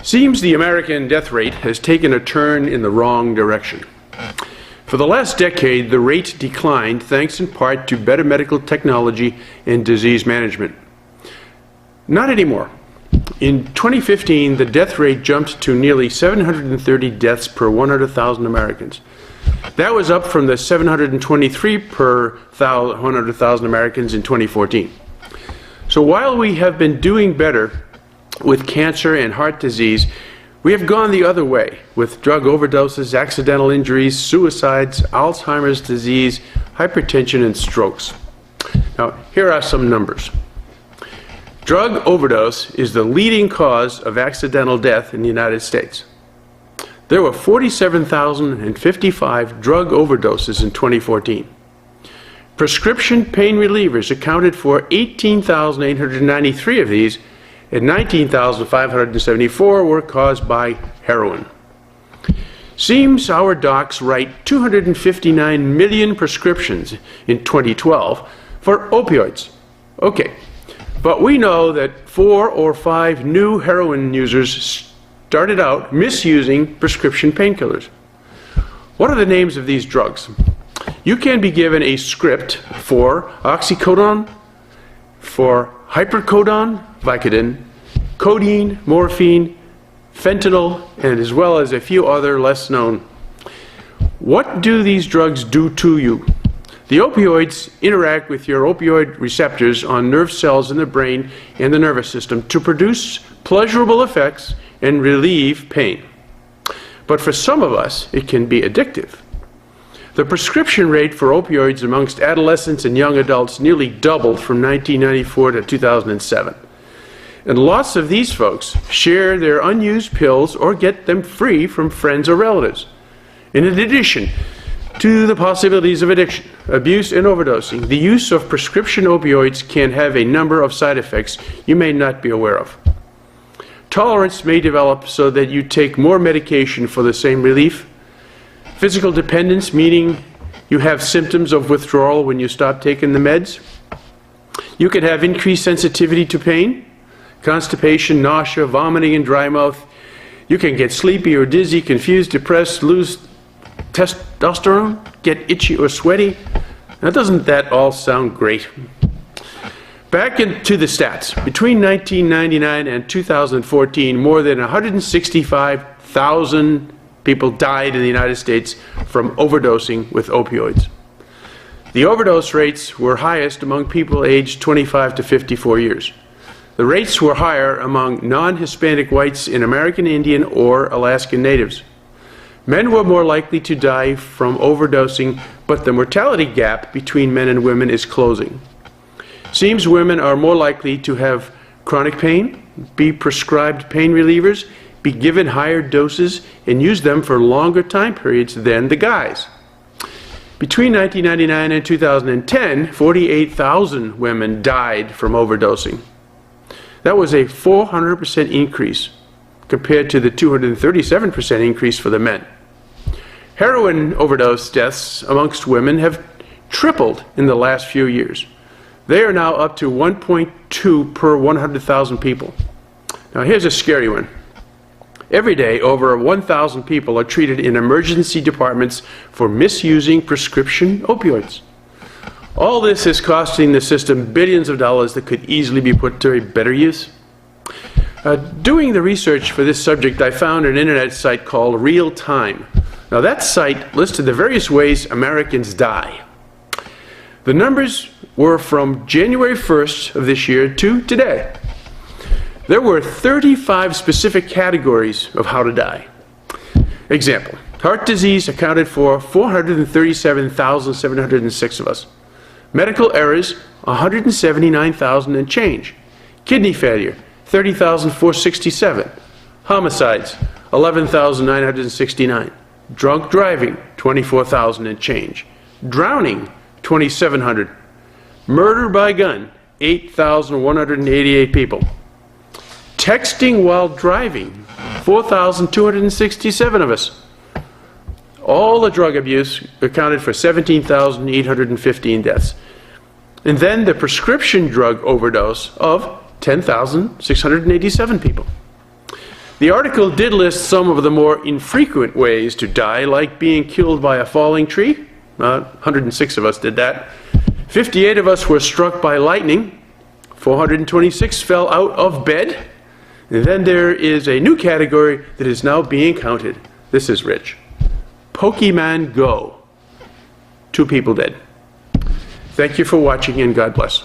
Seems the American death rate has taken a turn in the wrong direction. For the last decade, the rate declined thanks in part to better medical technology and disease management. Not anymore. In 2015, the death rate jumped to nearly 730 deaths per 100,000 Americans. That was up from the 723 per 100,000 Americans in 2014. So while we have been doing better with cancer and heart disease, we have gone the other way with drug overdoses, accidental injuries, suicides, Alzheimer's disease, hypertension, and strokes. Now, here are some numbers. Drug overdose is the leading cause of accidental death in the United States. There were 47,055 drug overdoses in 2014. Prescription pain relievers accounted for 18,893 of these, and 19,574 were caused by heroin. Seems our docs write 259 million prescriptions in 2012 for opioids. Okay, but we know that 4 or 5 new heroin users started out misusing prescription painkillers. What are the names of these drugs? You can be given a script for oxycodone, for hypercodone, Vicodin, codeine, morphine, fentanyl, and as well as a few other less known. What do these drugs do to you? The opioids interact with your opioid receptors on nerve cells in the brain and the nervous system to produce pleasurable effects and relieve pain. But for some of us, it can be addictive. The prescription rate for opioids amongst adolescents and young adults nearly doubled from 1994 to 2007. And lots of these folks share their unused pills or get them free from friends or relatives. In addition to the possibilities of addiction, abuse, and overdosing, the use of prescription opioids can have a number of side effects you may not be aware of. Tolerance may develop so that you take more medication for the same relief. Physical dependence, meaning you have symptoms of withdrawal when you stop taking the meds. You could have increased sensitivity to pain, constipation, nausea, vomiting, and dry mouth. You can get sleepy or dizzy, confused, depressed, lose testosterone, get itchy or sweaty. Now, doesn't that all sound great? Back into the stats. Between 1999 and 2014, more than 165,000 people died in the United States from overdosing with opioids. The overdose rates were highest among people aged 25 to 54 years. The rates were higher among non-Hispanic whites and American Indian or Alaskan natives. Men were more likely to die from overdosing, but the mortality gap between men and women is closing. Seems women are more likely to have chronic pain, be prescribed pain relievers, be given higher doses, and use them for longer time periods than the guys. Between 1999 and 2010, 48,000 women died from overdosing. That was a 400% increase compared to the 237% increase for the men. Heroin overdose deaths amongst women have tripled in the last few years. They are now up to 1.2 per 100,000 people. Now here's a scary one. Every day, over 1,000 people are treated in emergency departments for misusing prescription opioids. All this is costing the system billions of dollars that could easily be put to a better use. Doing the research for this subject, I found an internet site called Real Time. Now that site listed the various ways Americans die. The numbers were from January 1st of this year to today. There were 35 specific categories of how to die. Example, heart disease accounted for 437,706 of us. Medical errors, 179,000 and change. Kidney failure, 30,467. Homicides, 11,969. Drunk driving, 24,000 and change. Drowning, 2,700. Murder by gun, 8,188 people. Texting while driving, 4,267 of us. All the drug abuse accounted for 17,815 deaths. And then the prescription drug overdose of 10,687 people. The article did list some of the more infrequent ways to die, like being killed by a falling tree. 106 of us did that. 58 of us were struck by lightning. 426 fell out of bed. And then there is a new category that is now being counted. This is rich. Pokemon Go. 2 people dead. Thank you for watching, and God bless.